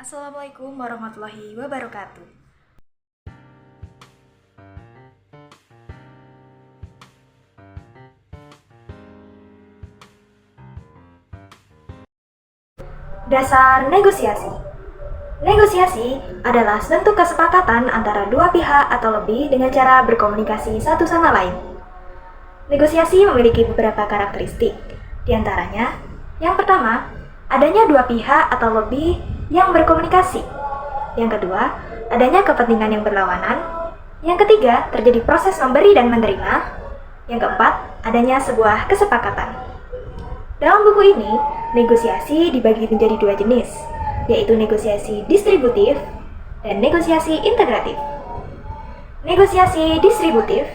Assalamualaikum warahmatullahi wabarakatuh. Dasar negosiasi. Negosiasi adalah bentuk kesepakatan antara dua pihak atau lebih dengan cara berkomunikasi satu sama lain. Negosiasi memiliki beberapa karakteristik. Di antaranya, yang pertama, adanya dua pihak atau lebih yang berkomunikasi. Yang kedua, adanya kepentingan yang berlawanan. Yang ketiga, terjadi proses memberi dan menerima. Yang keempat, adanya sebuah kesepakatan. Dalam buku ini, negosiasi dibagi menjadi dua jenis, yaitu negosiasi distributif dan negosiasi integratif. Negosiasi distributif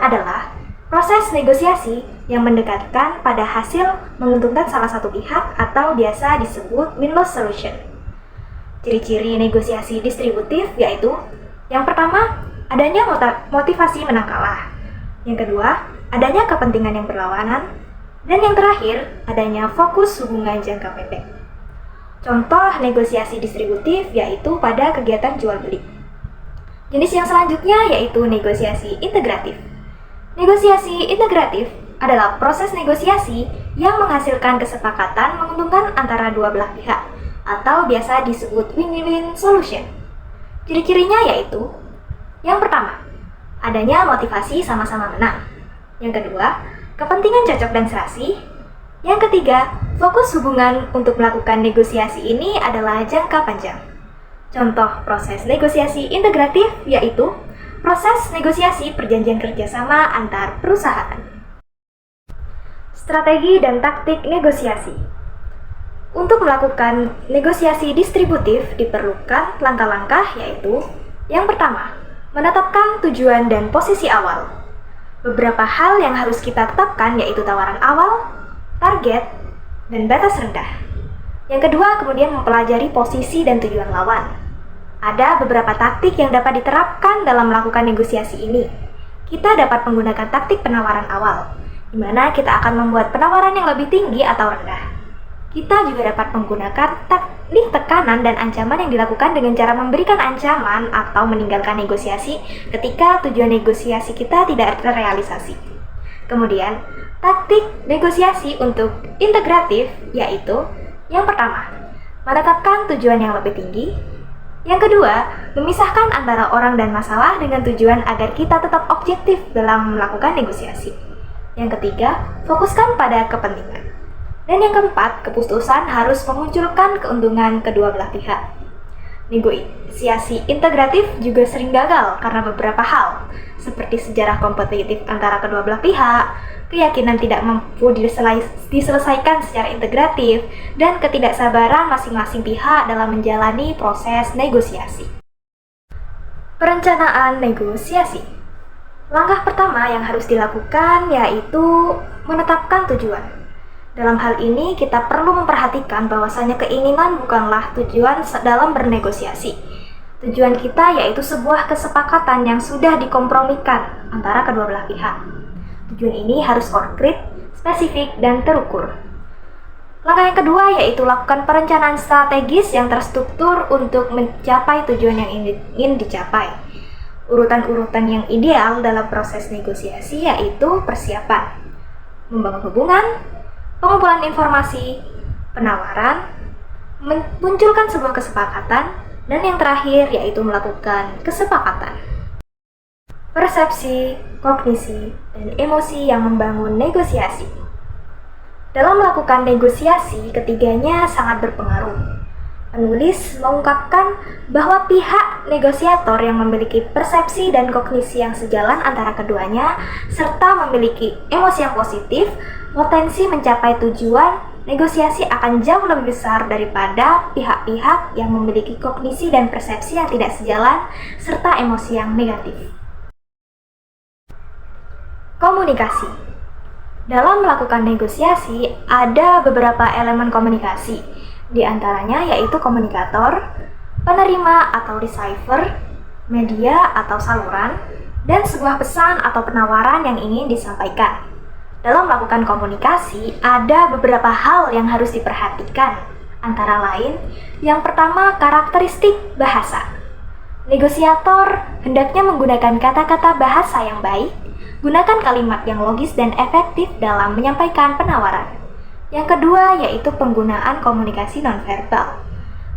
adalah proses negosiasi yang mendekatkan pada hasil menguntungkan salah satu pihak atau biasa disebut win-loss solution. Ciri-ciri negosiasi distributif yaitu yang pertama, adanya motivasi menang kalah. Yang kedua, adanya kepentingan yang berlawanan. Dan yang terakhir, adanya fokus hubungan jangka pendek. Contoh negosiasi distributif yaitu pada kegiatan jual beli. Jenis yang selanjutnya yaitu negosiasi integratif. Negosiasi integratif adalah proses negosiasi yang menghasilkan kesepakatan menguntungkan antara dua belah pihak atau biasa disebut win-win solution. Ciri-cirinya yaitu yang pertama, adanya motivasi sama-sama menang. Yang kedua, kepentingan cocok dan serasi. Yang ketiga, fokus hubungan untuk melakukan negosiasi ini adalah jangka panjang. Contoh proses negosiasi integratif yaitu proses negosiasi perjanjian kerjasama antar perusahaan. Strategi dan taktik negosiasi. Untuk melakukan negosiasi distributif diperlukan langkah-langkah yaitu yang pertama, menetapkan tujuan dan posisi awal. Beberapa hal yang harus kita tetapkan yaitu tawaran awal, target, dan batas rendah. Yang kedua, kemudian mempelajari posisi dan tujuan lawan. Ada beberapa taktik yang dapat diterapkan dalam melakukan negosiasi ini. Kita dapat menggunakan taktik penawaran awal, di mana kita akan membuat penawaran yang lebih tinggi atau rendah. Kita juga dapat menggunakan teknik tekanan dan ancaman yang dilakukan dengan cara memberikan ancaman atau meninggalkan negosiasi ketika tujuan negosiasi kita tidak terrealisasi. Kemudian, taktik negosiasi untuk integratif yaitu yang pertama, menetapkan tujuan yang lebih tinggi. Yang kedua, memisahkan antara orang dan masalah dengan tujuan agar kita tetap objektif dalam melakukan negosiasi. Yang ketiga, fokuskan pada kepentingan. Dan yang keempat, keputusan harus memunculkan keuntungan kedua belah pihak. Negosiasi integratif juga sering gagal karena beberapa hal, seperti sejarah kompetitif antara kedua belah pihak, keyakinan tidak mampu diselesaikan secara integratif, dan ketidaksabaran masing-masing pihak dalam menjalani proses negosiasi. Perencanaan negosiasi. Langkah pertama yang harus dilakukan yaitu menetapkan tujuan. Dalam hal ini, kita perlu memperhatikan bahwasanya keinginan bukanlah tujuan dalam bernegosiasi. Tujuan kita yaitu sebuah kesepakatan yang sudah dikompromikan antara kedua belah pihak. Tujuan ini harus konkret, spesifik, dan terukur. Langkah yang kedua yaitu lakukan perencanaan strategis yang terstruktur untuk mencapai tujuan yang ingin dicapai. Urutan-urutan yang ideal dalam proses negosiasi yaitu persiapan, membangun hubungan, pengumpulan informasi, penawaran, memunculkan sebuah kesepakatan, dan yang terakhir yaitu melakukan kesepakatan. Persepsi, kognisi, dan emosi yang membangun negosiasi. Dalam melakukan negosiasi, ketiganya sangat berpengaruh. Penulis mengungkapkan bahwa pihak negosiator yang memiliki persepsi dan kognisi yang sejalan antara keduanya, serta memiliki emosi yang positif, potensi mencapai tujuan negosiasi akan jauh lebih besar daripada pihak-pihak yang memiliki kognisi dan persepsi yang tidak sejalan, serta emosi yang negatif. Komunikasi. Dalam melakukan negosiasi, ada beberapa elemen komunikasi. Di antaranya yaitu komunikator, penerima atau receiver, media atau saluran, dan sebuah pesan atau penawaran yang ingin disampaikan. Dalam melakukan komunikasi, ada beberapa hal yang harus diperhatikan. Antara lain, yang pertama karakteristik bahasa. Negosiator hendaknya menggunakan kata-kata bahasa yang baik, gunakan kalimat yang logis dan efektif dalam menyampaikan penawaran. Yang kedua yaitu penggunaan komunikasi nonverbal.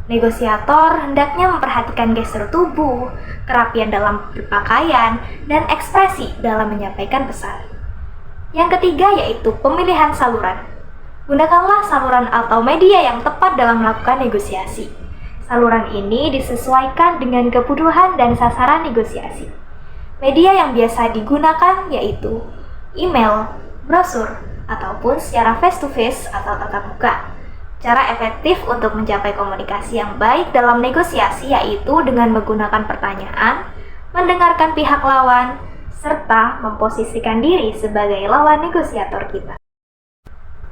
Negosiator hendaknya memperhatikan gestur tubuh, kerapian dalam berpakaian, dan ekspresi dalam menyampaikan pesan. Yang ketiga yaitu pemilihan saluran. Gunakanlah saluran atau media yang tepat dalam melakukan negosiasi. Saluran ini disesuaikan dengan kebutuhan dan sasaran negosiasi. Media yang biasa digunakan yaitu email, brosur, ataupun secara face-to-face atau tatap muka. Cara efektif untuk mencapai komunikasi yang baik dalam negosiasi yaitu dengan menggunakan pertanyaan, mendengarkan pihak lawan, serta memposisikan diri sebagai lawan negosiator kita.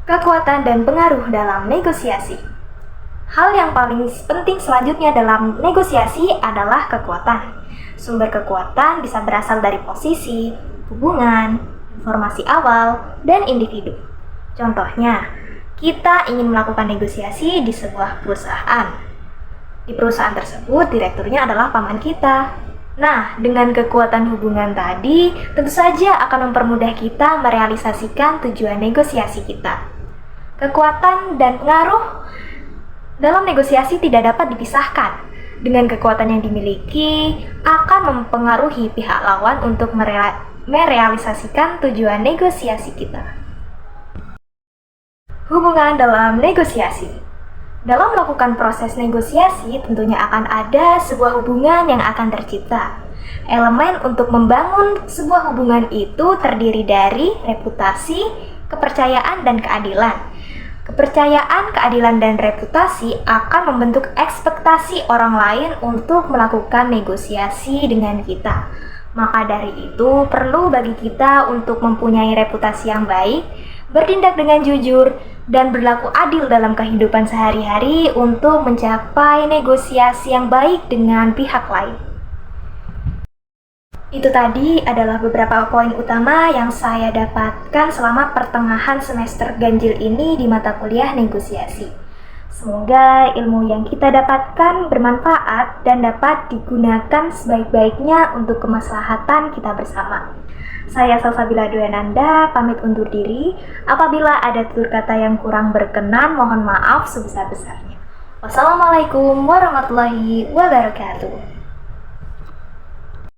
Kekuatan dan pengaruh dalam negosiasi. Hal yang paling penting selanjutnya dalam negosiasi adalah kekuatan. Sumber kekuatan bisa berasal dari posisi, hubungan, informasi awal, dan individu. Contohnya, kita ingin melakukan negosiasi di sebuah perusahaan. Di perusahaan tersebut, direkturnya adalah paman kita. Nah, dengan kekuatan hubungan tadi, tentu saja akan mempermudah kita merealisasikan tujuan negosiasi kita. Kekuatan dan pengaruh dalam negosiasi tidak dapat dipisahkan. Dengan kekuatan yang dimiliki, akan mempengaruhi pihak lawan untuk merealisasikan tujuan negosiasi kita. Hubungan dalam negosiasi. Dalam melakukan proses negosiasi, tentunya akan ada sebuah hubungan yang akan tercipta. Elemen untuk membangun sebuah hubungan itu terdiri dari reputasi, kepercayaan, dan keadilan. Kepercayaan, keadilan, dan reputasi akan membentuk ekspektasi orang lain untuk melakukan negosiasi dengan kita. Maka dari itu, perlu bagi kita untuk mempunyai reputasi yang baik, bertindak dengan jujur, dan berlaku adil dalam kehidupan sehari-hari untuk mencapai negosiasi yang baik dengan pihak lain. Itu tadi adalah beberapa poin utama yang saya dapatkan selama pertengahan semester ganjil ini di mata kuliah negosiasi. Semoga ilmu yang kita dapatkan bermanfaat dan dapat digunakan sebaik-baiknya untuk kemaslahatan kita bersama. Saya Salsabila Dwenanda, pamit undur diri. Apabila ada tutur kata yang kurang berkenan, mohon maaf sebesar-besarnya. Wassalamualaikum warahmatullahi wabarakatuh.